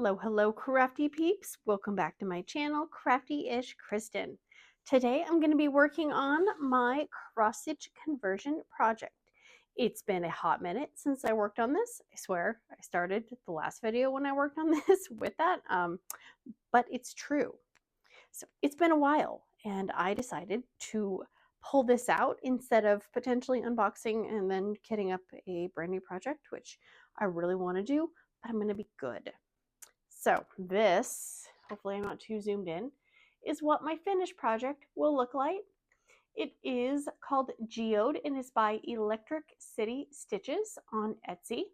Hello, hello, crafty peeps. Welcome back to my channel, Crafty-ish-kristyn. Today I'm going to be working on my cross-stitch conversion project. It's been a hot minute since I worked on this. I swear I started the last video when I worked on this with that, but it's true. So it's been a while, and I decided to pull this out instead of potentially unboxing and then kitting up a brand new project, which I really want to do, but I'm going to be good. So this, hopefully I'm not too zoomed in, is what my finished project will look like. It is called Geode and is by Electric City Stitches on Etsy.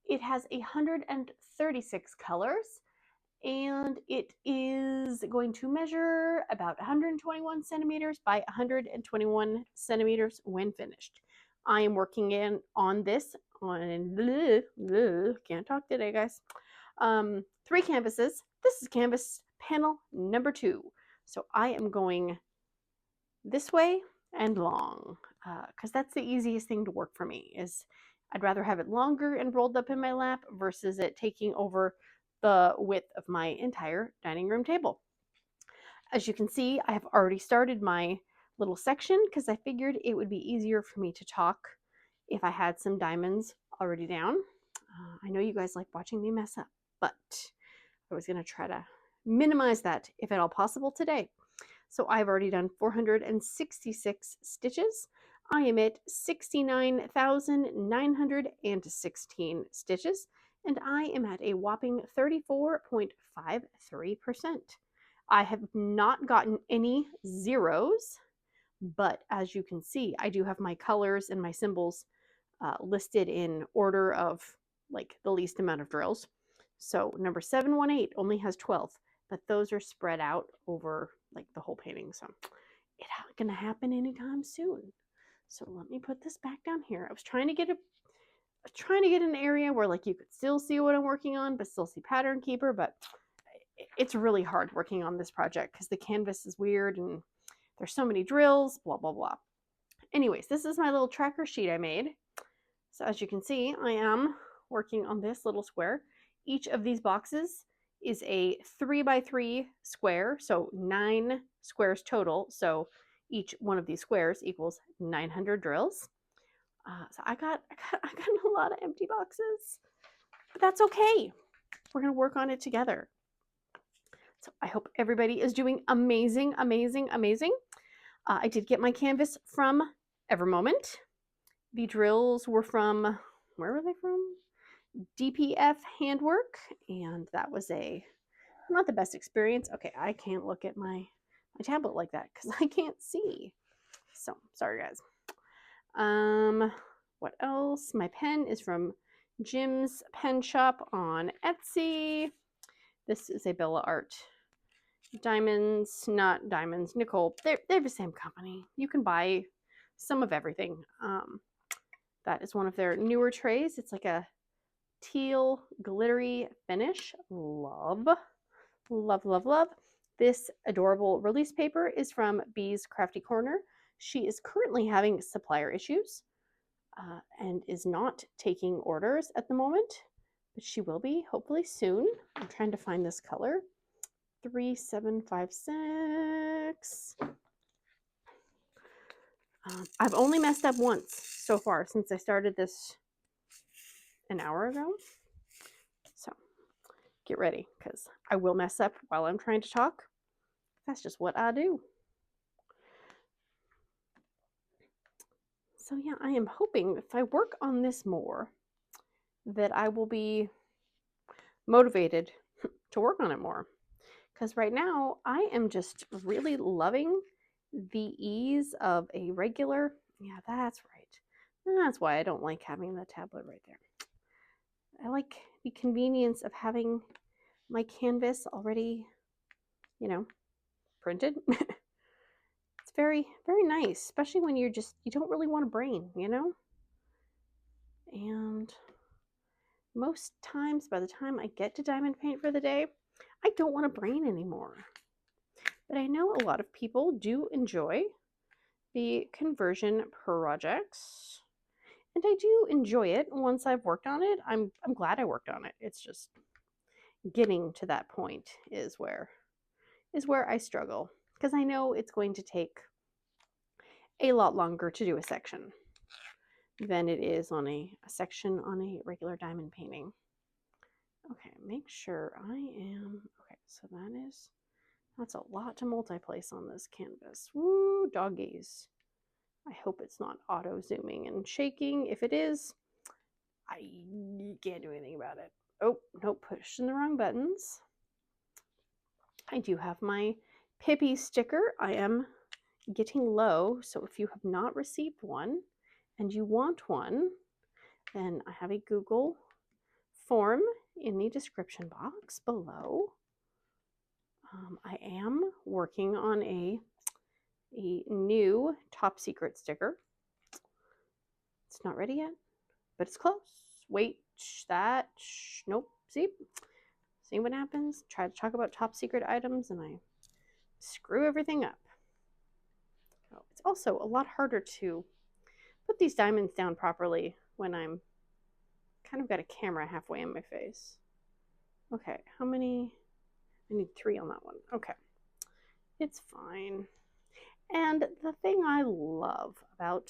It has 136 colors and it is going to measure about 121 centimeters by 121 centimeters when finished. I am working on this on, can't talk today, guys. 3 canvases. This is canvas panel number 2. So I am going this way and long because that's the easiest thing to work for me. Is I'd rather have it longer and rolled up in my lap versus it taking over the width of my entire dining room table. As you can see, I have already started my little section because I figured it would be easier for me to talk if I had some diamonds already down. I know you guys like watching me mess up, but I was going to try to minimize that if at all possible today. So I've already done 466 stitches. I am at 69,916 stitches, and I am at a whopping 34.53%. I have not gotten any zeros, but as you can see, I do have my colors and my symbols listed in order of like the least amount of drills. So number 718 only has 12, but those are spread out over like the whole painting. So it's not gonna happen anytime soon. So let me put this back down here. I was trying to get an area where like you could still see what I'm working on, but still see pattern keeper. But it's really hard working on this project because the canvas is weird and there's so many drills, blah, blah, blah. Anyways, this is my little tracker sheet I made. So as you can see, I am working on this little square. Each of these boxes is a 3x3 square, so 9 squares total. So each one of these squares equals 900 drills. So I got a lot of empty boxes, but that's okay. We're gonna work on it together. So I hope everybody is doing amazing, amazing, amazing. I did get my canvas from EverMoment. The drills were from, where were they from? DPF Handwork, and that was not the best experience. Okay, I can't look at my tablet like that because I can't see. So sorry, guys. What else? My pen is from Jim's Pen Shop on Etsy. This is a Bella Art. Diamonds, not diamonds, Nicole. They're the same company. You can buy some of everything. That is one of their newer trays. It's like a teal glittery finish. Love, love, love, love. This adorable release paper is from Bee's Crafty Corner. She is currently having supplier issues and is not taking orders at the moment, but she will be hopefully soon. I'm trying to find this color. 3756. I've only messed up once so far since I started this an hour ago. So get ready because I will mess up while I'm trying to talk. That's just what I do. So yeah, I am hoping if I work on this more that I will be motivated to work on it more. Because right now I am just really loving the ease of a regular, yeah, that's right. That's why I don't like having the tablet right there. I like the convenience of having my canvas already, printed. It's very, very nice, especially when you don't really want a brain, And most times by the time I get to diamond paint for the day, I don't want a brain anymore. But I know a lot of people do enjoy the conversion projects, and I do enjoy it once I've worked on it. I'm glad I worked on it. It's just, getting to that point is where I struggle, because I know it's going to take a lot longer to do a section than it is on a section on a regular diamond painting. Okay, make sure I am, okay, so that's a lot to multi-place on this canvas. Woo, doggies. I hope it's not auto zooming and shaking. If it is, I can't do anything about it. Oh, nope, pushing the wrong buttons. I do have my Pippy sticker. I am getting low, so if you have not received one and you want one, then I have a Google form in the description box below. I am working on a new top secret sticker. It's not ready yet, but it's close. Wait, nope, see what happens? Try to talk about top secret items and I screw everything up. Oh, it's also a lot harder to put these diamonds down properly when I'm kind of got a camera halfway in my face. Okay, how many? I need 3 on that one. Okay, it's fine. And the thing I love about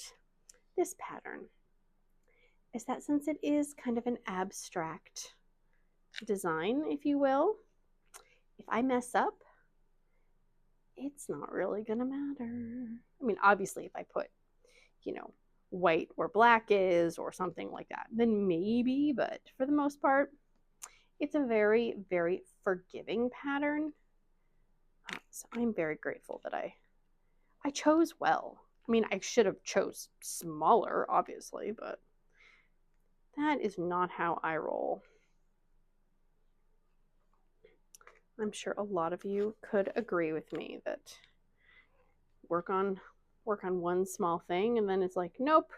this pattern is that since it is kind of an abstract design, if you will, if I mess up, it's not really gonna matter. I mean, obviously if I put, you know, white where black is or something like that, then maybe, but for the most part, it's a very, very forgiving pattern. So I'm very grateful that I chose well. I mean, I should have chose smaller, obviously, but that is not how I roll. I'm sure a lot of you could agree with me that work on one small thing and then it's like, nope,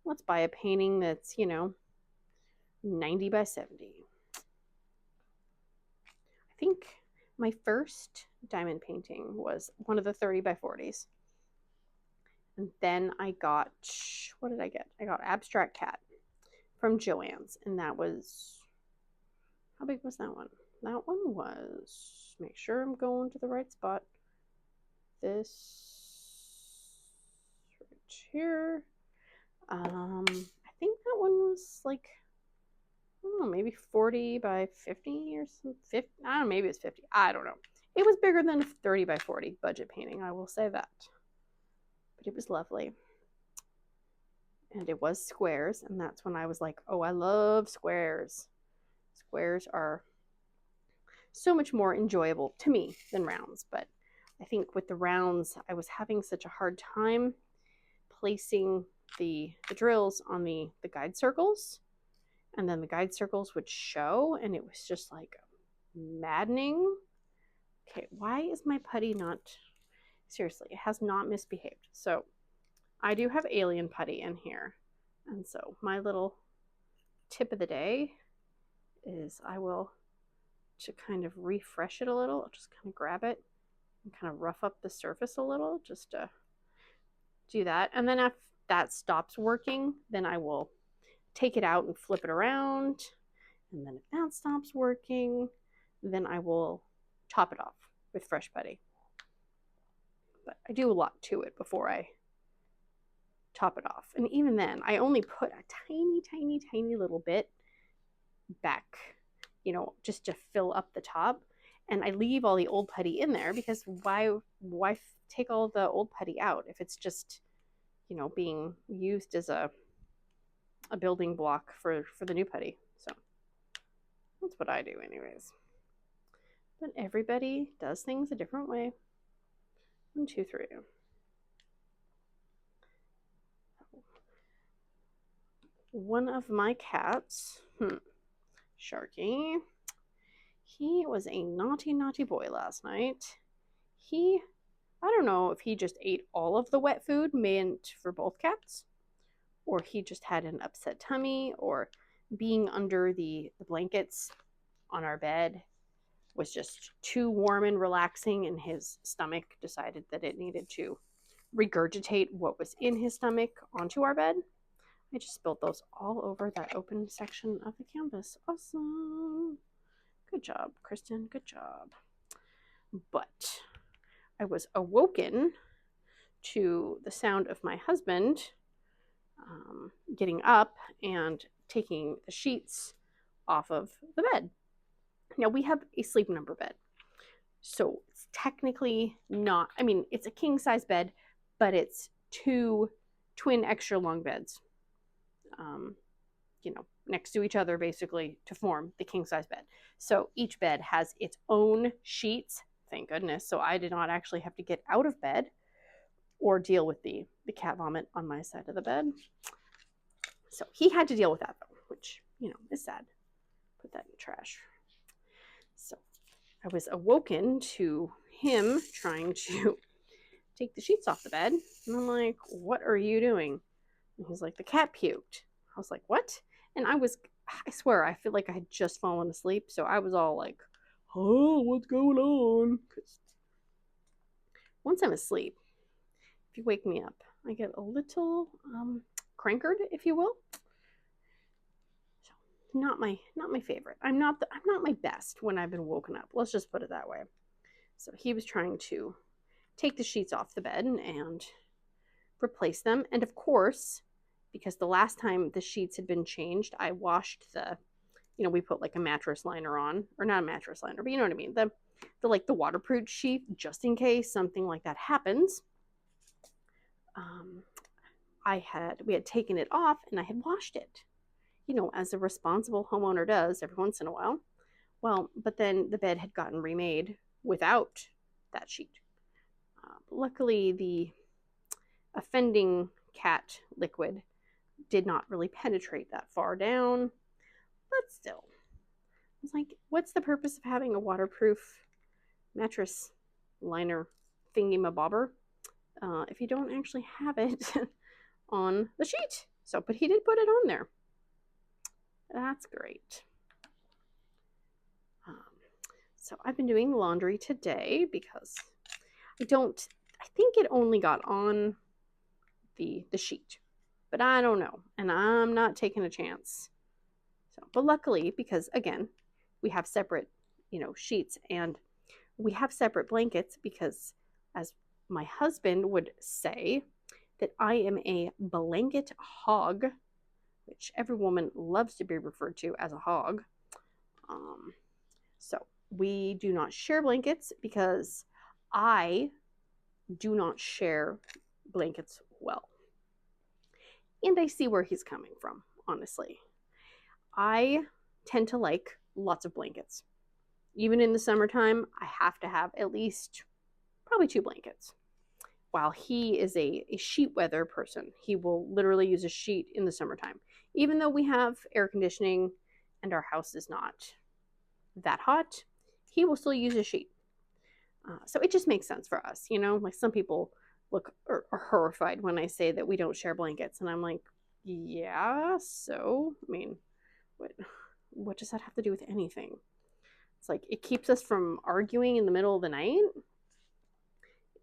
let's buy a painting that's, 90 by 70. I think my first diamond painting was one of the 30 by 40s. And then I got, what did I get? I got Abstract Cat from Joann's, and that was, how big was that one? That one was, make sure I'm going to the right spot. This right here. I think that one was like, I don't know, maybe 40 by 50 or some 50. I don't know, maybe it's 50. I don't know. It was bigger than a 30 by 40 budget painting, I will say that. But it was lovely. And it was squares, and that's when I was like, oh, I love squares. Squares are so much more enjoyable to me than rounds, but I think with the rounds, I was having such a hard time placing the drills on the guide circles, and then the guide circles would show, and it was just like maddening. Okay, why is my putty not, seriously, it has not misbehaved. So I do have alien putty in here, and so my little tip of the day is I will, to kind of refresh it a little, I'll just kind of grab it and kind of rough up the surface a little, just to do that. And then if that stops working, then I will take it out and flip it around. And then if that stops working, then I will top it off with fresh putty. But I do a lot to it before I top it off. And even then, I only put a tiny, tiny, tiny little bit back, just to fill up the top. And I leave all the old putty in there because why take all the old putty out if it's just, being used as a building block for the new putty. So that's what I do anyways. But everybody does things a different way. 1, 2, 3. One of my cats, Sharky, he was a naughty, naughty boy last night. I don't know if he just ate all of the wet food meant for both cats, or he just had an upset tummy, or being under the blankets on our bed was just too warm and relaxing, and his stomach decided that it needed to regurgitate what was in his stomach onto our bed. I just spilled those all over that open section of the canvas. Awesome. Good job, Kristen. Good job. But I was awoken to the sound of my husband getting up and taking the sheets off of the bed. Now, we have a sleep number bed. So it's technically not, I mean, it's a king size bed, but it's 2 twin extra long beds, you know, next to each other basically to form the king size bed. So each bed has its own sheets, thank goodness. So I did not actually have to get out of bed or deal with the cat vomit on my side of the bed. So he had to deal with that though, which, you know, is sad. Put that in the trash. So I was awoken to him trying to take the sheets off the bed. And I'm like, what are you doing? And he's like, the cat puked. I was like, what? And I swear, I feel like I had just fallen asleep. So I was all like, oh, what's going on? Because once I'm asleep, if you wake me up, I get a little crankered, if you will. So not my favorite. I'm not my best when I've been woken up. Let's just put it that way. So he was trying to take the sheets off the bed and replace them. And of course, because the last time the sheets had been changed, I washed the, you know, we put like a mattress liner on, or not a mattress liner, but you know what I mean, the like the waterproof sheet, just in case something like that happens. We had taken it off and I had washed it, you know, as a responsible homeowner does every once in a while. Well, but then the bed had gotten remade without that sheet. Luckily, the offending cat liquid did not really penetrate that far down, but still. I was like, what's the purpose of having a waterproof mattress liner thingy-mabobber if you don't actually have it on the sheet? So, but he did put it on there. That's great. So I've been doing laundry today because I think it only got on the sheet, but I don't know, and I'm not taking a chance. So, but luckily, because again, we have separate, you know, sheets, and we have separate blankets because, as my husband would say, that I am a blanket hog, which every woman loves to be referred to as a hog. So we do not share blankets because I do not share blankets well. And I see where he's coming from, honestly. I tend to like lots of blankets. Even in the summertime, I have to have at least probably 2 blankets. While he is a sheet weather person, he will literally use a sheet in the summertime. Even though we have air conditioning and our house is not that hot, he will still use a sheet. So it just makes sense for us, you know? Like some people are horrified when I say that we don't share blankets. And I'm like, yeah, so, I mean, what does that have to do with anything? It's like, it keeps us from arguing in the middle of the night.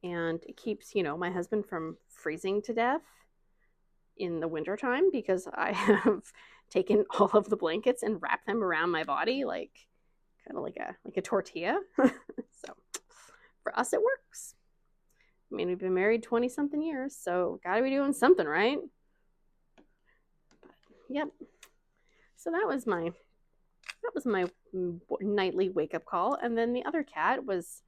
And it keeps, you know, my husband from freezing to death in the wintertime because I have taken all of the blankets and wrapped them around my body, like kind of like a tortilla. So for us, it works. I mean, we've been married 20-something years, so gotta be doing something, right? But, yep. So that was my nightly wake-up call. And then the other cat was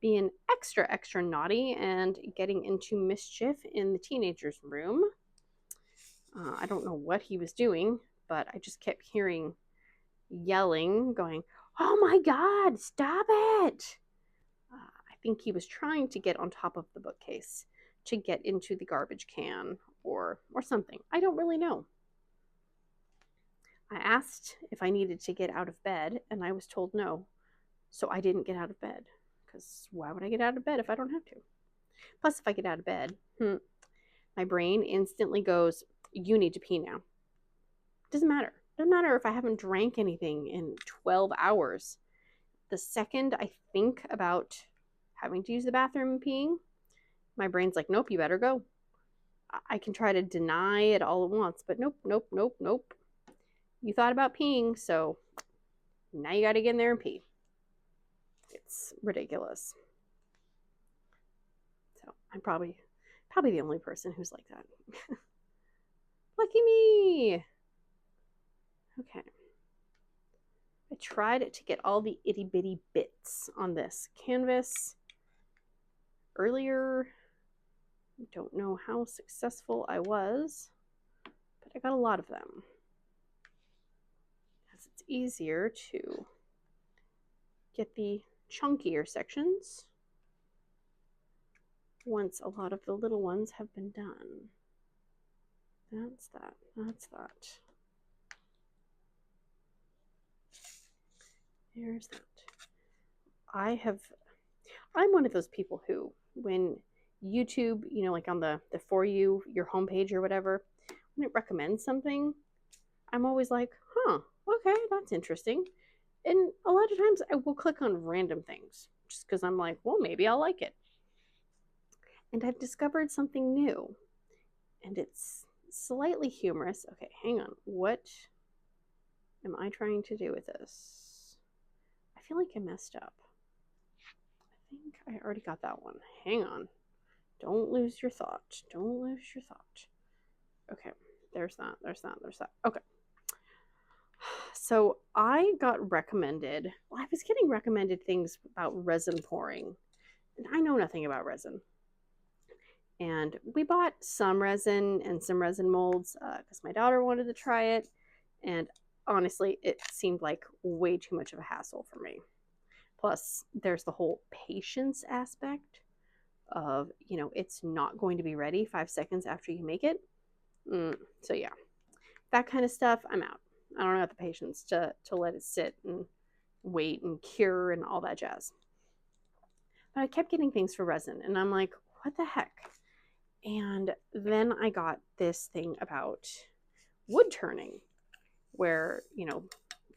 being extra naughty and getting into mischief in the teenager's room. I don't know what he was doing, but I just kept hearing yelling, going, oh my God, stop it. I think he was trying to get on top of the bookcase to get into the garbage can or something. I don't really know. I asked if I needed to get out of bed, and I was told no. So I didn't get out of bed, because why would I get out of bed if I don't have to? Plus, if I get out of bed, my brain instantly goes, you need to pee now. Doesn't matter. Doesn't matter if I haven't drank anything in 12 hours. The second I think about having to use the bathroom and peeing, my brain's like, nope, you better go. I can try to deny it all at once, but nope. You thought about peeing, so Now you got to get in there and pee. It's ridiculous. So I'm probably the only person who's like that. Lucky me. Okay. I tried to get all the itty bitty bits on this canvas earlier. I don't know how successful I was, but I got a lot of them. Because it's easier to get the chunkier sections once a lot of the little ones have been done. That's that. That's that. There's that. I'm one of those people who, when YouTube, you know, like on the For You, your homepage or whatever, when it recommends something, I'm always like, huh, okay, that's interesting. And a lot of times I will click on random things just because I'm like, well, maybe I'll like it. And I've discovered something new, and it's slightly humorous. Okay, hang on. What am I trying to do with this? I feel like I messed up. I think I already got that one. Hang on. Don't lose your thought. Don't lose your thought. Okay, there's that. There's that. There's that. Okay. So I got recommended, well, I was getting recommended things about resin pouring, and I know nothing about resin. And we bought some resin and some resin molds because my daughter wanted to try it. And honestly, it seemed like way too much of a hassle for me. Plus, there's the whole patience aspect of, you know, it's not going to be ready 5 seconds after you make it. So yeah, that kind of stuff, I'm out. I don't have the patience to let it sit and wait and cure and all that jazz. But I kept getting things for resin, and I'm like, what the heck? And then I got this thing about wood turning, where, you know,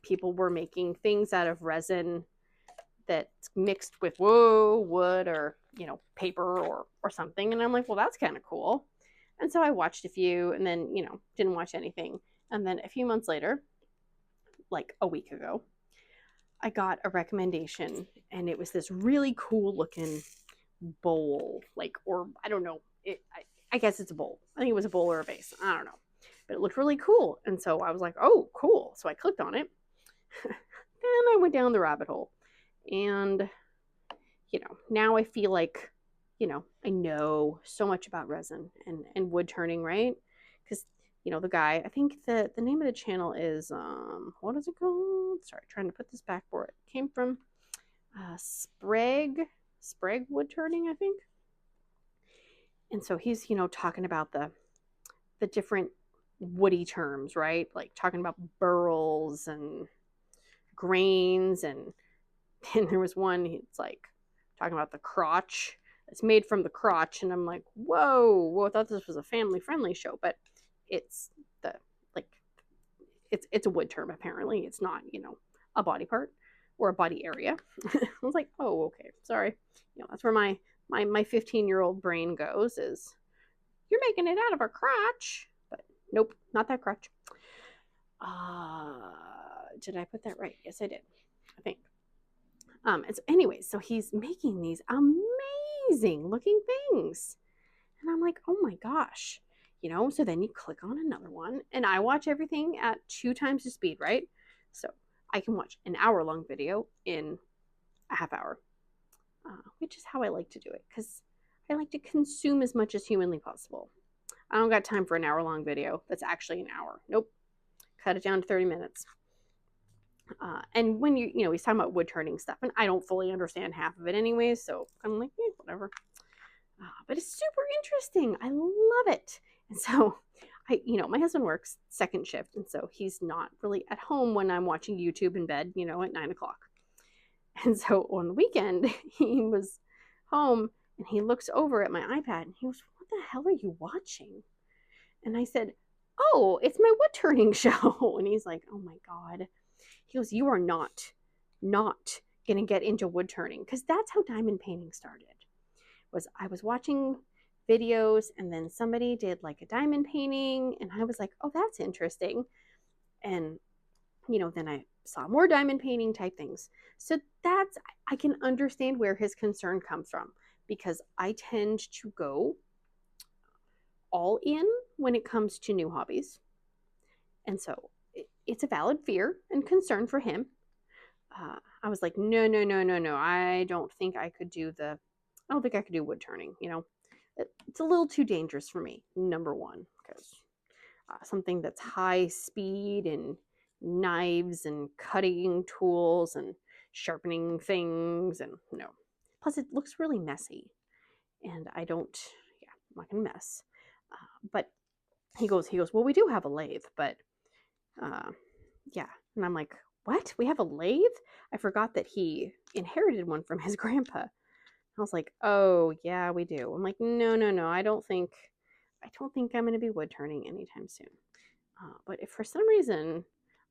people were making things out of resin that's mixed with wood or, you know, paper or something. And I'm like, well, that's kind of cool. And so I watched a few and then, you know, didn't watch anything. And then a few months later, like a week ago, I got a recommendation, and it was this really cool looking bowl, like, or I don't know. I guess it's a bowl. I think it was a bowl or a vase. I don't know. But it looked really cool. And so I was like, oh, cool. So I clicked on it. Then I went down the rabbit hole. And, you know, now I feel like, you know, I know so much about resin and wood turning, right? Because, you know, the guy, I think the name of the channel is, what is it called? Sorry, trying to put this back where it came from. Sprague Wood Turning, I think. And so he's, you know, talking about the different woody terms, right? Like talking about burls and grains. And then there was one, it's like talking about the crotch. It's made from the crotch. And I'm like, whoa, I thought this was a family friendly show, but it's it's a wood term. Apparently it's not, you know, a body part or a body area. I was like, oh, okay, sorry. You know, that's where my 15-year-old brain goes, is you're making it out of a crotch. But nope, not that crotch. Did I put that right? Yes, I did, I think. And so anyways, so he's making these amazing looking things. And I'm like, oh my gosh. You know, so then you click on another one, and I watch everything at 2 times the speed, right? So I can watch an hour-long video in a half hour, which is how I like to do it, because I like to consume as much as humanly possible. I don't got time for an hour-long video that's actually an hour. Nope. Cut it down to 30 minutes. And when you know, he's talking about wood turning stuff, and I don't fully understand half of it anyway, so I'm like, whatever. But it's super interesting. I love it. And so you know, my husband works second shift, and so he's not really at home when I'm watching YouTube in bed, you know, at 9 o'clock. And so on the weekend, he was home, and he looks over at my iPad, and he goes, what the hell are you watching? And I said, oh, it's my wood turning show. And he's like, oh my God. He goes, you are not going to get into wood turning, because that's how diamond painting started. I was watching videos, and then somebody did like a diamond painting, and I was like, oh, that's interesting. And, you know, then I saw more diamond painting type things. So that's, I can understand where his concern comes from, because I tend to go all in when it comes to new hobbies. And so it's a valid fear and concern for him. I was like, no, no, no, no, no. I don't think I could do wood turning. It's a little too dangerous for me, number one, because something that's high speed and knives and cutting tools and sharpening things, and plus it looks really messy, and I don't. Yeah, I'm not gonna mess. But he goes, well, we do have a lathe, but yeah, and I'm like, what? We have a lathe? I forgot that he inherited one from his grandpa. I was like, oh yeah, we do. I'm like, no, no, no. I don't think I'm going to be wood turning anytime soon. But if for some reason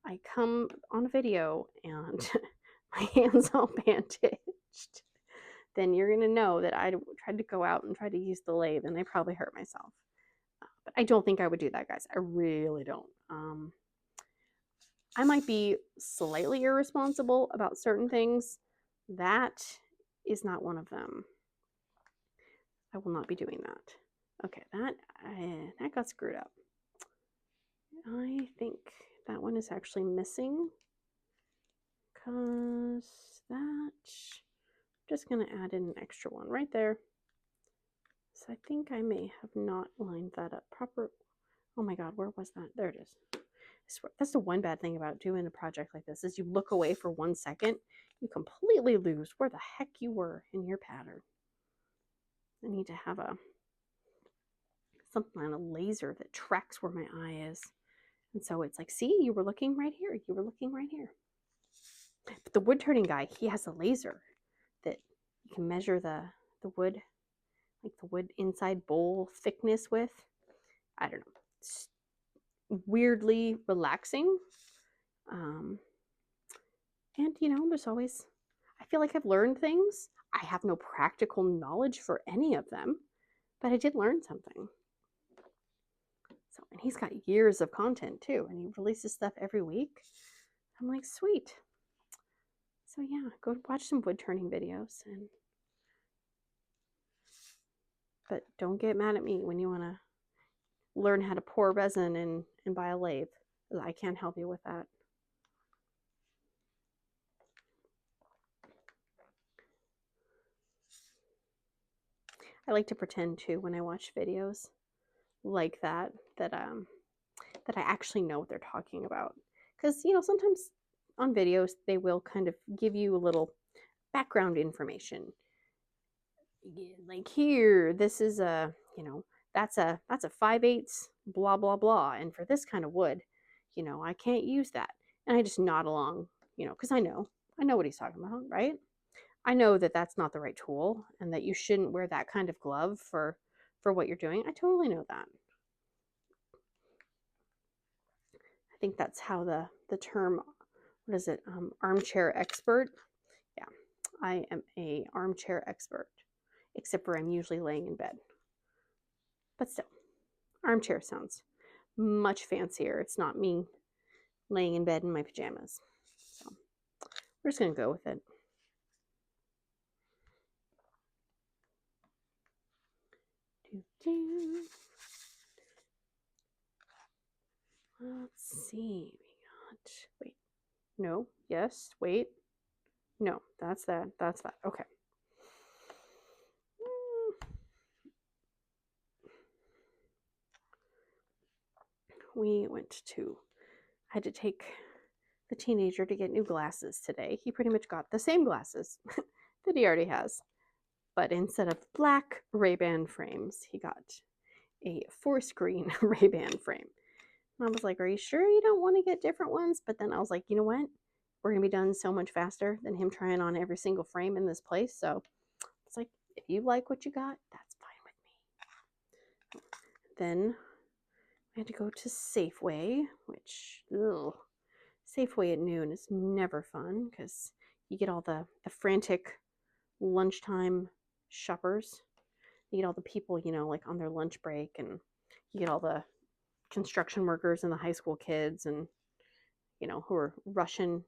I come on a video and my hand's all bandaged, then you're going to know that I tried to go out and try to use the lathe, and I probably hurt myself. But I don't think I would do that, guys. I really don't. I might be slightly irresponsible about certain things. That is not one of them. I will not be doing that. Okay, that got screwed up. I think that one is actually missing, because I'm just going to add in an extra one right there. So I think I may have not lined that up proper. Oh my God, where was that? There it is. I swear, that's the one bad thing about doing a project like this, is you look away for 1 second, you completely lose where the heck you were in your pattern. I need to have something on a laser that tracks where my eye is. And so it's like, see, you were looking right here. You were looking right here. But the wood turning guy, he has a laser that you can measure the wood, like the wood inside bowl thickness with. I don't know. It's weirdly relaxing. And there's always, I feel like I've learned things. I have no practical knowledge for any of them, but I did learn something. So, and he's got years of content too, and he releases stuff every week. I'm like, sweet. So yeah, go watch some wood turning videos, but don't get mad at me when you want to learn how to pour resin and buy a lathe. I can't help you with that. I like to pretend too when I watch videos like that I actually know what they're talking about, because sometimes on videos they will kind of give you a little background information, like, here, this is a that's a 5/8 blah blah blah, and for this kind of wood, I can't use that, and I just nod along, because I know what he's talking about, right? I know that that's not the right tool, and that you shouldn't wear that kind of glove for what you're doing. I totally know that. I think that's how the term, what is it, armchair expert. Yeah, I am a armchair expert, except for I'm usually laying in bed. But still, armchair sounds much fancier. It's not me laying in bed in my pajamas. So we're just going to go with it. Let's see. We got, wait, no, yes, wait, no, that's that. Okay. We went to, I had to take the teenager to get new glasses today. He pretty much got the same glasses that he already has, but instead of black Ray-Ban frames, he got a forest green Ray-Ban frame. And I was like, are you sure you don't want to get different ones? But then I was like, you know what? We're going to be done so much faster than him trying on every single frame in this place. So it's like, if you like what you got, that's fine with me. Then I had to go to Safeway, which, ugh, Safeway at noon is never fun, because you get all the frantic lunchtime shoppers. You get all the people, like on their lunch break, and you get all the construction workers and the high school kids, and who are rushing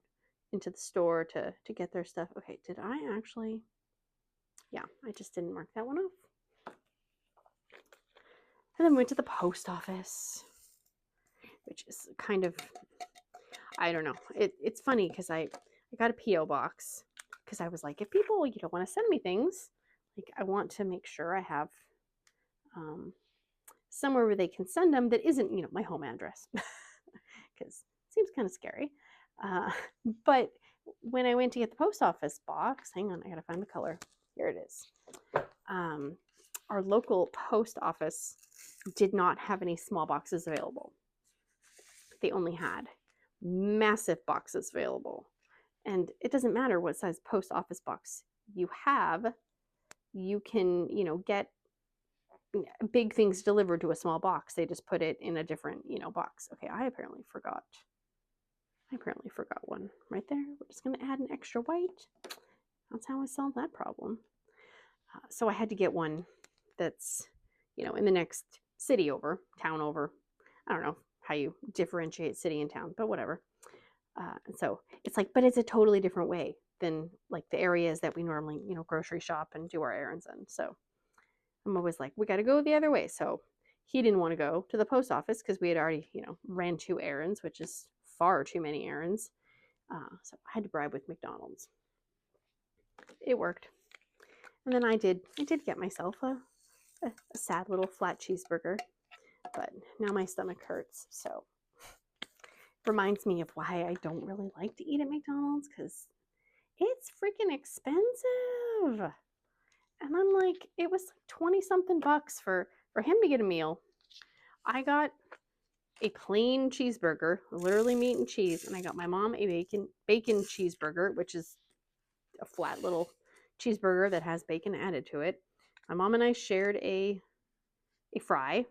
into the store to get their stuff. Okay, did I actually? Yeah, I just didn't mark that one off. And then went to the post office, which is kind of, I don't know. It's funny because I got a P.O. box because I was like, if people, want to send me things, like I want to make sure I have somewhere where they can send them that isn't, my home address, because it seems kind of scary. But when I went to get the post office box, hang on, I gotta find the color. Here it is. Our local post office did not have any small boxes available. They only had massive boxes available. And it doesn't matter what size post office box you have, you can, get big things delivered to a small box. They just put it in a different, box. Okay, I apparently forgot one right there. We're just going to add an extra white. That's how I solve that problem. So I had to get one that's, in the next city over, town over. I don't know how you differentiate city and town, but whatever. And so it's like, but it's a totally different way than like the areas that we normally, grocery shop and do our errands in. So I'm always like, we got to go the other way. So he didn't want to go to the post office because we had already, ran 2 errands, which is far too many errands. So I had to bribe with McDonald's. It worked. And then I did get myself a sad little flat cheeseburger, but now my stomach hurts. So reminds me of why I don't really like to eat at McDonald's, because it's freaking expensive. And I'm like, it was like 20 something bucks for him to get a meal. I got a plain cheeseburger, literally meat and cheese, and I got my mom a bacon cheeseburger, which is a flat little cheeseburger that has bacon added to it. My mom and I shared a fry.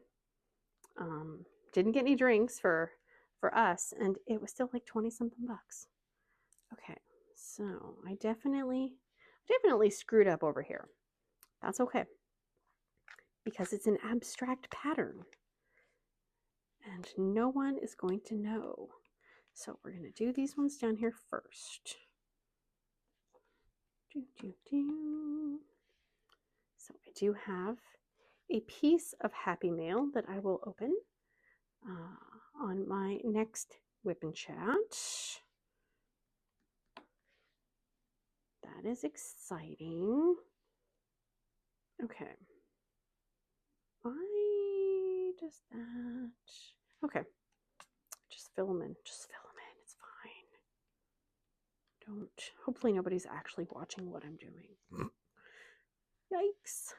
Didn't get any drinks for us, and it was still like 20 something bucks. Okay, so I definitely screwed up over here. That's okay, because it's an abstract pattern and no one is going to know. So we're going to do these ones down here first. So I do have a piece of Happy Mail that I will open on my next Whip and Chat. That is exciting. Okay. Why does that? Okay. Just fill them in. Just fill them in. It's fine. Hopefully nobody's actually watching what I'm doing. Yikes.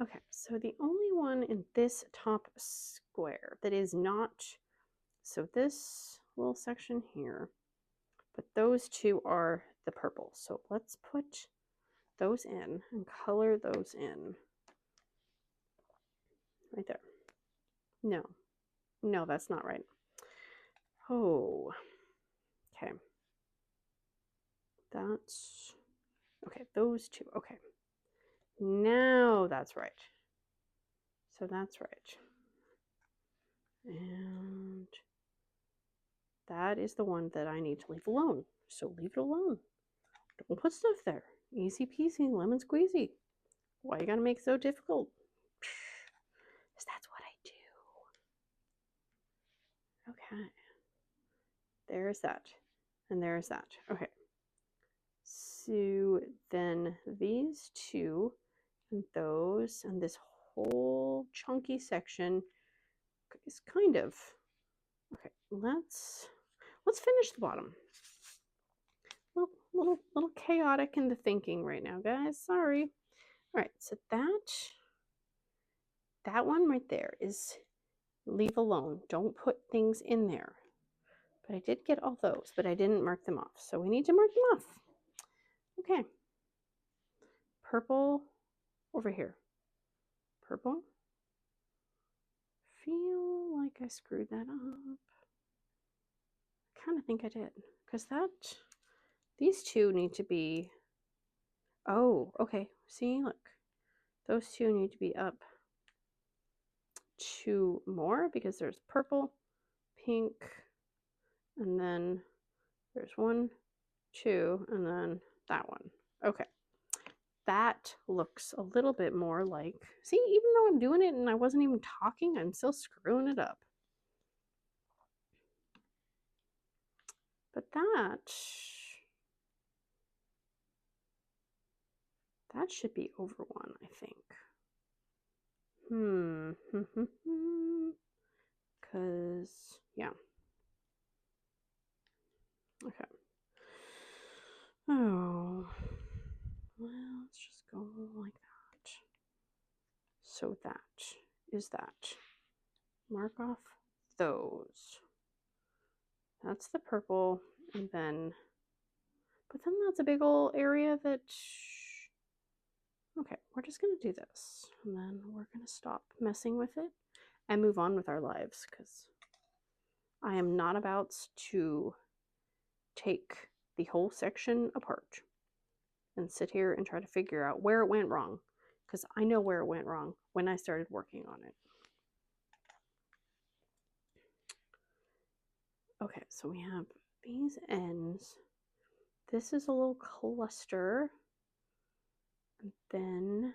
Okay, so the only one in this top square that is not, so this little section here, but those 2 are the purple. So let's put those in and color those in. Right there. No, that's not right. Oh, okay. That's, okay, those 2, okay. Now that's right. So that's right. And that is the one that I need to leave alone. So leave it alone. Don't put stuff there. Easy peasy, lemon squeezy. Why you gotta make it so difficult? Because that's what I do. Okay. There's that. And there's that. Okay. So then these 2 and those and this whole chunky section is kind of, okay, let's finish the bottom. Little chaotic in the thinking right now, guys. Sorry. All right, so that one right there is leave alone. Don't put things in there. But I did get all those, but I didn't mark them off. So we need to mark them off. Okay. Purple over here. Purple. Feel like I screwed that up. I kind of think I did, because these 2 need to be, oh, okay. See, look. Those 2 need to be up 2 more, because there's purple, pink, and then There's 1, 2, and then that one. Okay. That looks a little bit more like, see, even though I'm doing it and I wasn't even talking, I'm still screwing it up. But that should be over 1, I think. Because, yeah. Okay. Oh, well, let's just go like that. So that is that. Mark off those. That's the purple, and then, but then that's a big old area that, okay, we're just gonna do this, and then we're gonna stop messing with it and move on with our lives, because I am not about to take the whole section apart and sit here and try to figure out where it went wrong, because I know where it went wrong when I started working on it. Okay, so we have these ends. This is a little cluster. And then,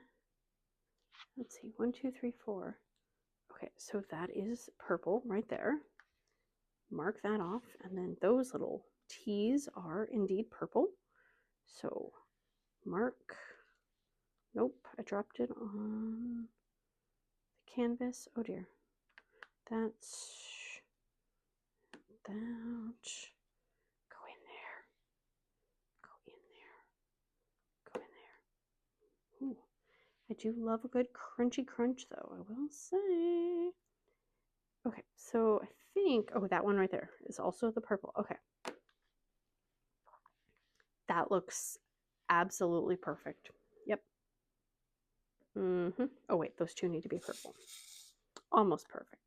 let's see, 1, 2, 3, 4. Okay, so that is purple right there. Mark that off. And then those little T's are indeed purple. So mark, nope, I dropped it on the canvas. Oh dear. That's that. Go in there. Go in there. Go in there. Ooh, I do love a good crunchy crunch though, I will say. Okay, so I think, oh, that one right there is also the purple. Okay. That looks absolutely perfect. Yep. Oh wait, those two need to be purple. Almost perfect.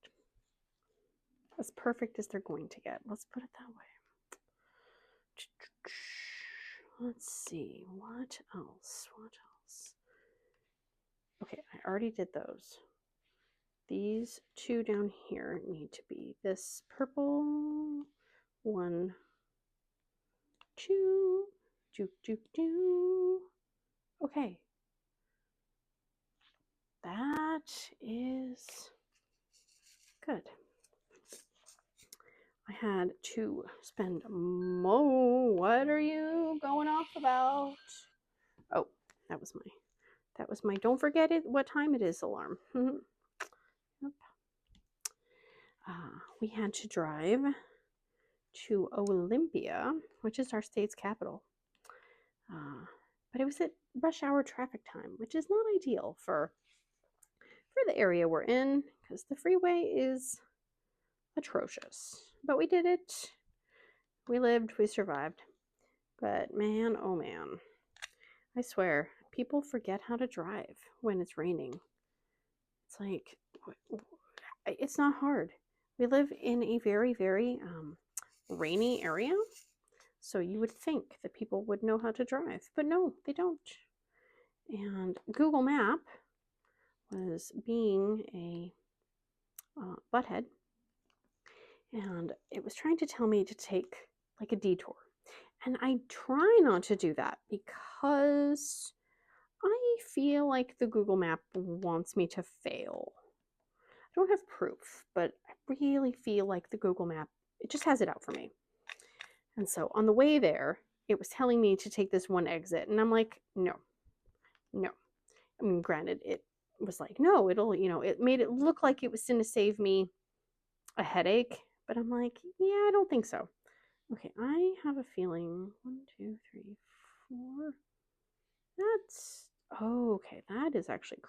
As perfect as they're going to get. Let's put it that way. Let's see. What else? What else? Okay, I already did those. These two down here need to be this purple. 1, 2. Do. Okay. That is good. I had to spend more. What are you going off about? Oh, that was my don't forget it what time it is alarm. Yep. We had to drive to Olympia, which is our state's capital. But it was at rush hour traffic time, which is not ideal for the area we're in, because the freeway is atrocious. But we did it. We lived, we survived. But man, oh man, I swear, people forget how to drive when it's raining. It's like, it's not hard. We live in a very, very rainy area, so you would think that people would know how to drive, but no, they don't. And Google Map was being a butthead, and it was trying to tell me to take like a detour. And I try not to do that because I feel like the Google Map wants me to fail. I don't have proof, but I really feel like the Google Map, it just has it out for me. And so on the way there, it was telling me to take this one exit. And I'm like, no. I mean, granted, it was like, no, it'll, it made it look like it was going to save me a headache. But I'm like, yeah, I don't think so. Okay, I have a feeling 1, 2, 3, 4. That's, oh, okay, that is actually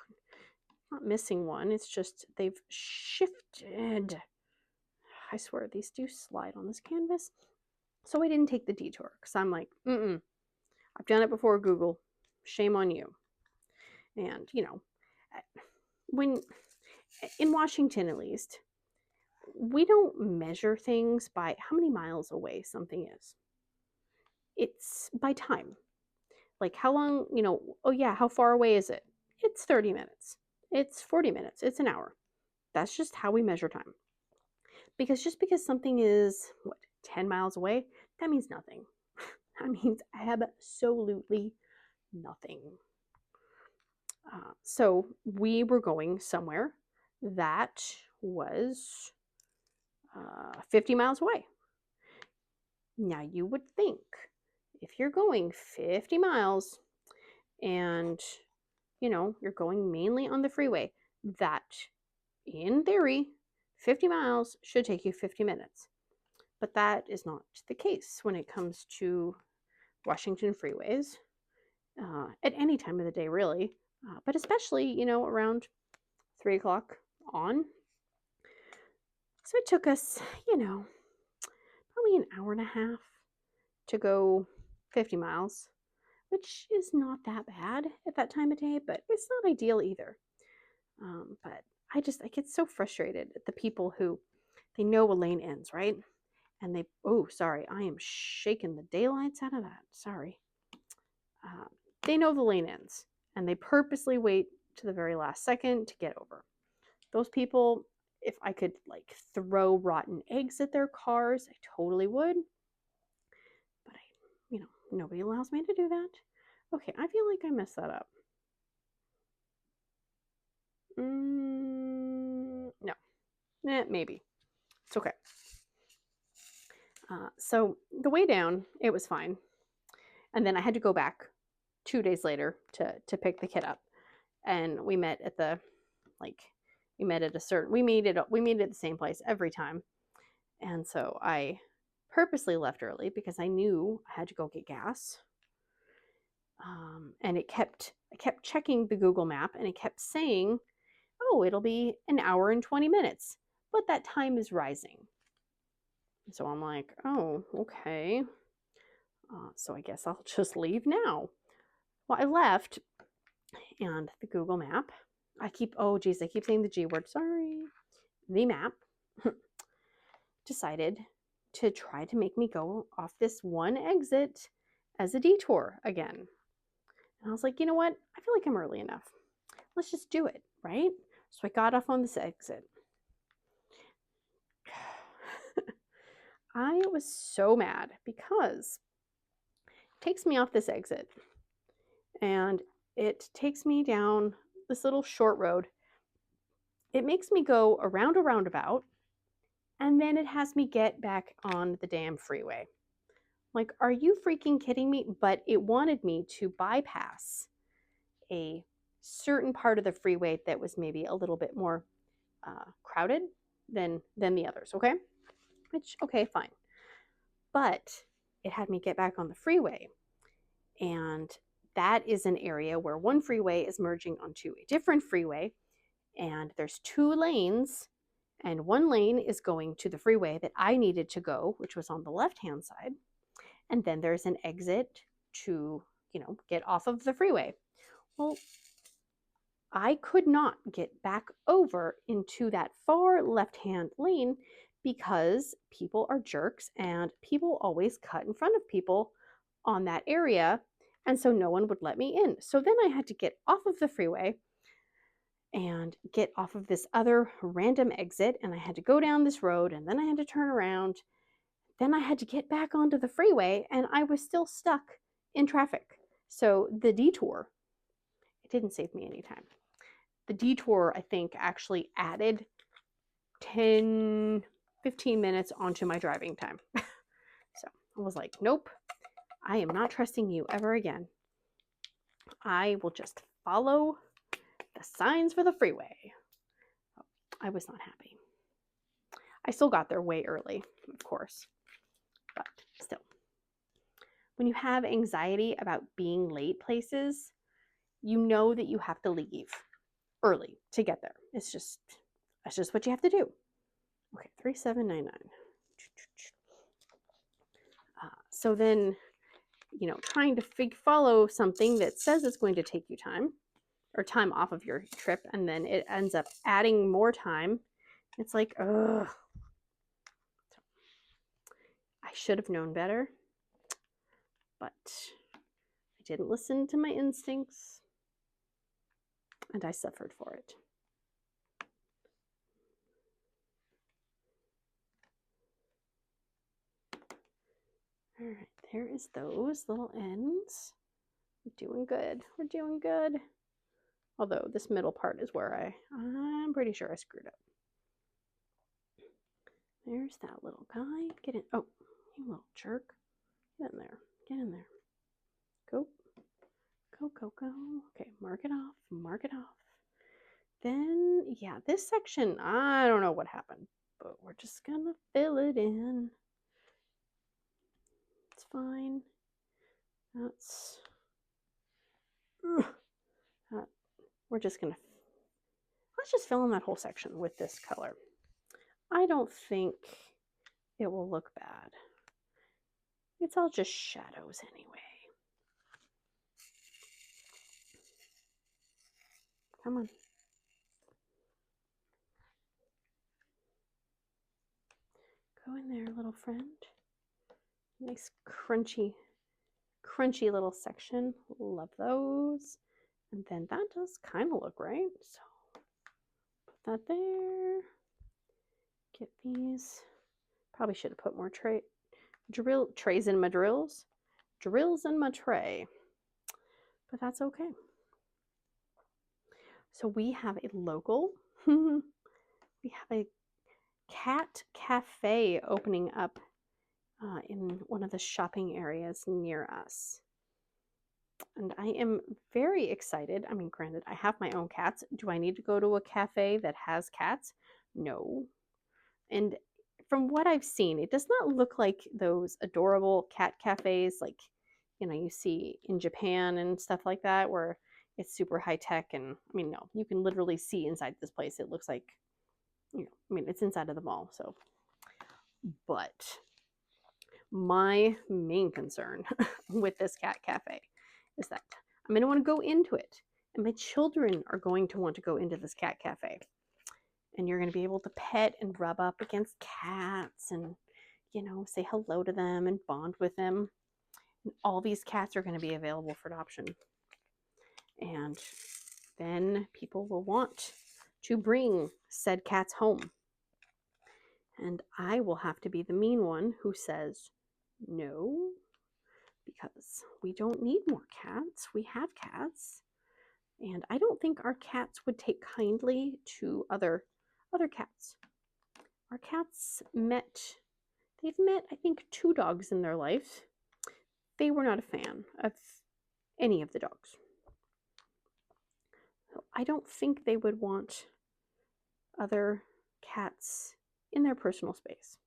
not missing one. It's just they've shifted. I swear these do slide on this canvas. So I didn't take the detour because I'm like, I've done it before, Google. Shame on you. And, when in Washington, at least, we don't measure things by how many miles away something is. It's by time. Like how long, oh yeah, how far away is it? It's 30 minutes. It's 40 minutes. It's an hour. That's just how we measure time. Because just because something is, 10 miles away that means nothing. That means absolutely nothing. So we were going somewhere that was 50 miles away. Now you would think if you're going 50 miles and you're going mainly on the freeway, that in theory 50 miles should take you 50 minutes. But that is not the case when it comes to Washington freeways at any time of the day, really, but especially around 3 o'clock on. So it took us probably an hour and a half to go 50 miles, which is not that bad at that time of day, but it's not ideal either. But I get so frustrated at the people who, they know a lane ends, right? And oh, sorry, I am shaking the daylights out of that. Sorry. They know the lane ends, and they purposely wait to the very last second to get over. Those people, if I could like throw rotten eggs at their cars, I totally would. But nobody allows me to do that. Okay, I feel like I messed that up. No. Maybe. It's okay. So the way down, it was fine. And then I had to go back 2 days later to pick the kid up. And we met at the, we meet at the same place every time. And so I purposely left early because I knew I had to go get gas. And I kept checking the Google map, and it kept saying, oh, it'll be an hour and 20 minutes, but that time is rising. So I'm like, oh, okay. So I guess I'll just leave now. Well, I left, and the Google map, I keep saying the G word, sorry. The map decided to try to make me go off this one exit as a detour again. And I was like, you know what? I feel like I'm early enough. Let's just do it, right? So I got off on this exit. I was so mad because it takes me off this exit and it takes me down this little short road. It makes me go around a roundabout, and then it has me get back on the damn freeway. Like, are you freaking kidding me? But it wanted me to bypass a certain part of the freeway that was maybe a little bit more crowded than the others, okay? Which, okay, fine. But it had me get back on the freeway. And that is an area where one freeway is merging onto a different freeway. And there's 2 lanes. And one lane is going to the freeway that I needed to go, which was on the left-hand side. And then there's an exit to, get off of the freeway. Well, I could not get back over into that far left-hand lane because people are jerks and people always cut in front of people on that area. And so no one would let me in. So then I had to get off of the freeway and get off of this other random exit. And I had to go down this road, and then I had to turn around. Then I had to get back onto the freeway, and I was still stuck in traffic. So the detour, it didn't save me any time. The detour, I think, actually added 10, 15 minutes onto my driving time. So I was like, nope, I am not trusting you ever again. I will just follow the signs for the freeway. I was not happy. I still got there way early, of course, but still. When you have anxiety about being late places, you know that you have to leave early to get there. That's just what you have to do. Okay, 3799. So then, trying to follow something that says it's going to take you time or time off of your trip, and then it ends up adding more time. It's like, ugh. I should have known better, but I didn't listen to my instincts, and I suffered for it. All right, there is those little ends. We're doing good. We're doing good. Although this middle part is where I'm pretty sure I screwed up. There's that little guy. Get in. Oh, you little jerk. Get in there. Get in there. Go. Go, go, go. Okay, mark it off. Mark it off. Then, yeah, this section, I don't know what happened, but we're just gonna fill it in. It's fine. That's... we're just gonna... Let's just fill in that whole section with this color. I don't think it will look bad. It's all just shadows anyway. Come on. Go in there, little friend. Nice crunchy little section. Love those. And then that does kind of look right. So put that there. Get these. Probably should have put more trays in my drills. Drills in my tray. But that's okay. So we have a local, we have a cat cafe opening up in one of the shopping areas near us. And I am very excited. I mean, granted, I have my own cats. Do I need to go to a cafe that has cats? No. And from what I've seen, it does not look like those adorable cat cafes like, you know, you see in Japan and stuff like that, where it's super high tech. And I mean, no, you can literally see inside this place. It looks like, you know, I mean, it's inside of the mall. So, but my main concern with this cat cafe is that I'm going to want to go into it, and my children are going to want to go into this cat cafe. And you're going to be able to pet and rub up against cats and, you know, say hello to them and bond with them. And all these cats are going to be available for adoption. And then people will want to bring said cats home. And I will have to be the mean one who says no, because we don't need more cats. We have cats. And I don't think our cats would take kindly to other cats. Our cats they've met, I think, 2 dogs in their life. They were not a fan of any of the dogs. So I don't think they would want other cats in their personal space.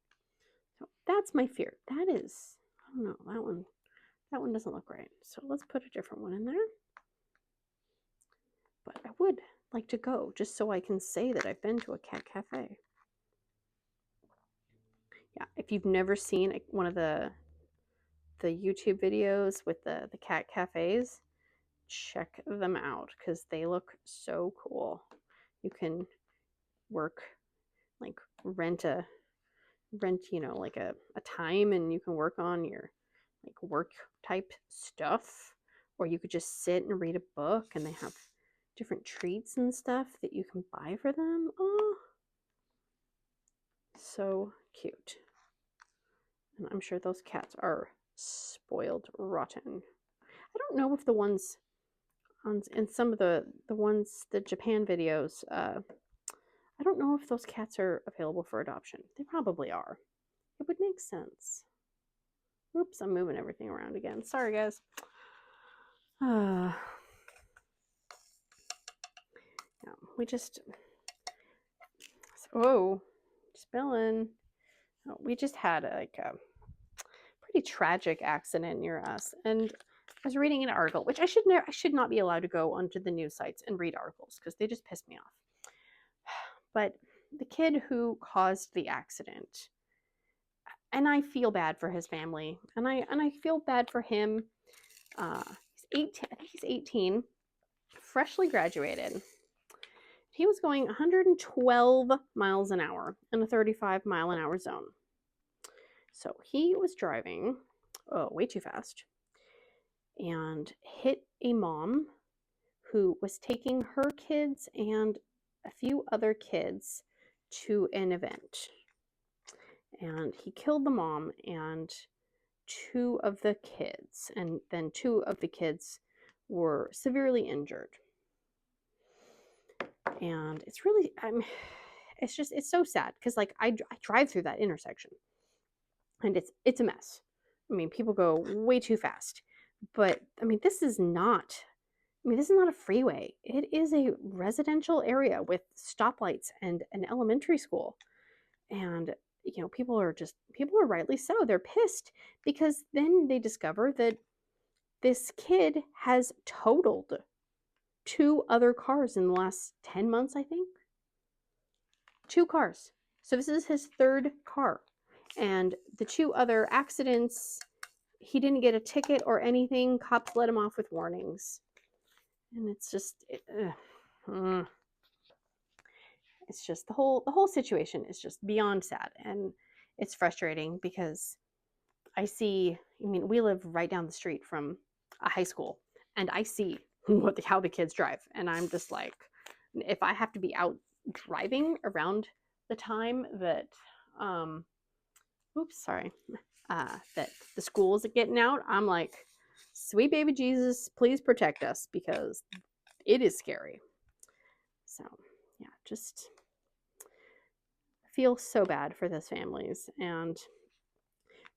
So that's my fear. That is, I don't know, that one doesn't look right. So let's put a different one in there. But I would like to go just so I can say that I've been to a cat cafe. Yeah, if you've never seen one of the YouTube videos with the cat cafes, check them out because they look so cool. You can work, like rent, you know, like a time, and you can work on your like work type stuff, or you could just sit and read a book, and they have different treats and stuff that you can buy for them. Oh, so cute. And I'm sure those cats are spoiled rotten. I don't know if the ones in some of the Japan videos, I don't know if those cats are available for adoption. They probably are. It would make sense. Oops, I'm moving everything around again. Sorry, guys. Yeah, we just... Oh, spilling. Oh, we just had like a pretty tragic accident near us, and I was reading an article, which I should not be allowed to go onto the news sites and read articles because they just piss me off. But the kid who caused the accident, and I feel bad for his family, and I feel bad for him. He's 18. I think he's 18, freshly graduated. He was going 112 miles an hour in a 35-mile-an-hour zone. So he was driving way too fast and hit a mom who was taking her kids and a few other kids to an event. And he killed the mom and 2 of the kids, and then 2 of the kids were severely injured. And it's really, it's so sad because like I drive through that intersection, and it's a mess. I mean, people go way too fast, but I mean, this is not a freeway. It is a residential area with stoplights and an elementary school. And people are rightly so. They're pissed because then they discover that this kid has totaled 2 other cars in the last 10 months, I think. 2 cars. So this is his 3rd car. And the 2 other accidents, he didn't get a ticket or anything. Cops let him off with warnings. And it's just, it's just the whole situation is just beyond sad. And it's frustrating because we live right down the street from a high school, and I see how the kids drive. And I'm just like, if I have to be out driving around the time that, that the school is getting out, I'm like, sweet baby Jesus, please protect us, because it is scary. So yeah, just feel so bad for those families. And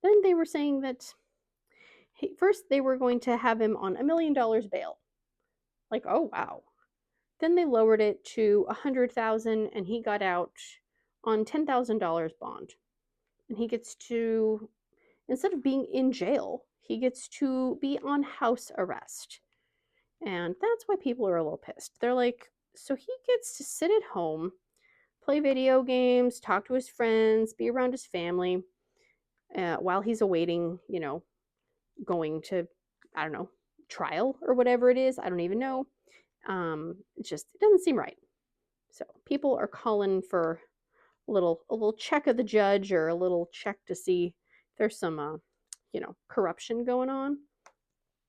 then they were saying that first they were going to have him on $1 million bail. Like, oh wow. Then they lowered it to $100,000, and he got out on $10,000 bond. And he gets to, instead of being in jail, he gets to be on house arrest. And that's why people are a little pissed. They're like, so he gets to sit at home, play video games, talk to his friends, be around his family, while he's awaiting, going to, I don't know, trial or whatever it is. I don't even know. It doesn't seem right. So people are calling for a little check of the judge, or a little check to see if there's some, corruption going on.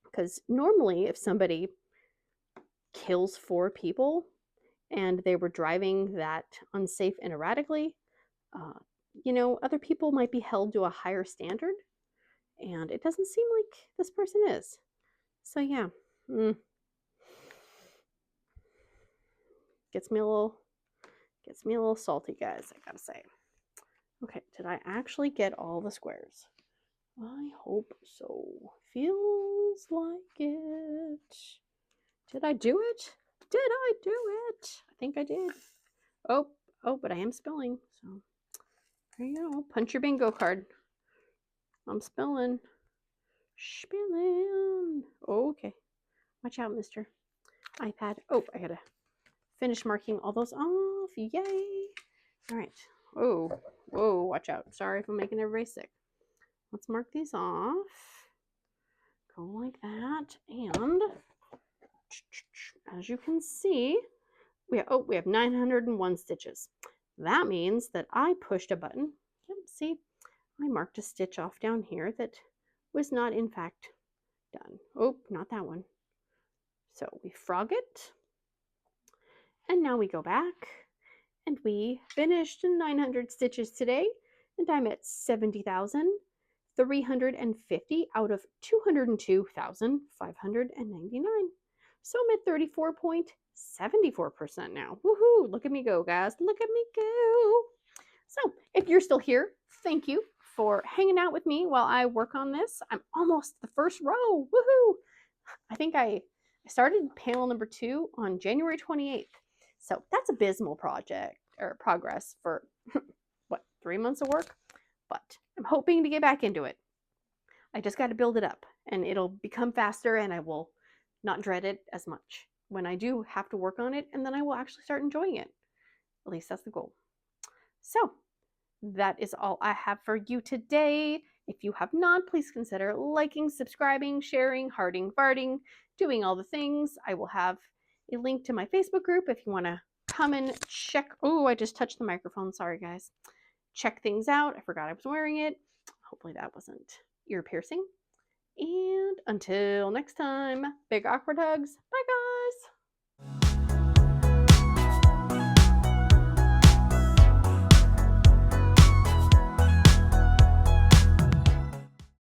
Because normally if somebody kills 4 people and they were driving that unsafe and erratically, other people might be held to a higher standard. And it doesn't seem like this person is. So yeah. Gets me a little salty, guys, I gotta say. Okay, did I actually get all the squares? I hope so. Feels like it. Did I do it? Did I do it? I think I did. Oh, but I am spelling. So there you go. Punch your bingo card. I'm spelling. Spelling. Okay. Watch out, Mr. iPad. Oh, I gotta finish marking all those off. Yay. All right. Whoa, watch out. Sorry if I'm making everybody sick. Let's mark these off. Go like that. And as you can see, we have 901 stitches. That means that I pushed a button. Yep, see, I marked a stitch off down here that was not in fact done. Oh, not that one. So we frog it. And now we go back, and we finished 900 stitches today, and I'm at 70,350 out of 202,599. So I'm at 34.74% now. Woohoo! Look at me go, guys. Look at me go. So if you're still here, thank you for hanging out with me while I work on this. I'm almost the first row. Woohoo! I think I started panel number 2 on January 28th. So that's abysmal progress for, 3 months of work? But I'm hoping to get back into it. I just got to build it up, and it'll become faster, and I will not dread it as much when I do have to work on it, and then I will actually start enjoying it. At least that's the goal. So that is all I have for you today. If you have not, please consider liking, subscribing, sharing, hearting, farting, doing all the things. I will have a link to my Facebook group if you want to come and check. Oh, I just touched the microphone. Sorry, guys. Check things out. I forgot I was wearing it. Hopefully that wasn't ear piercing. And until next time, big awkward hugs. Bye, guys.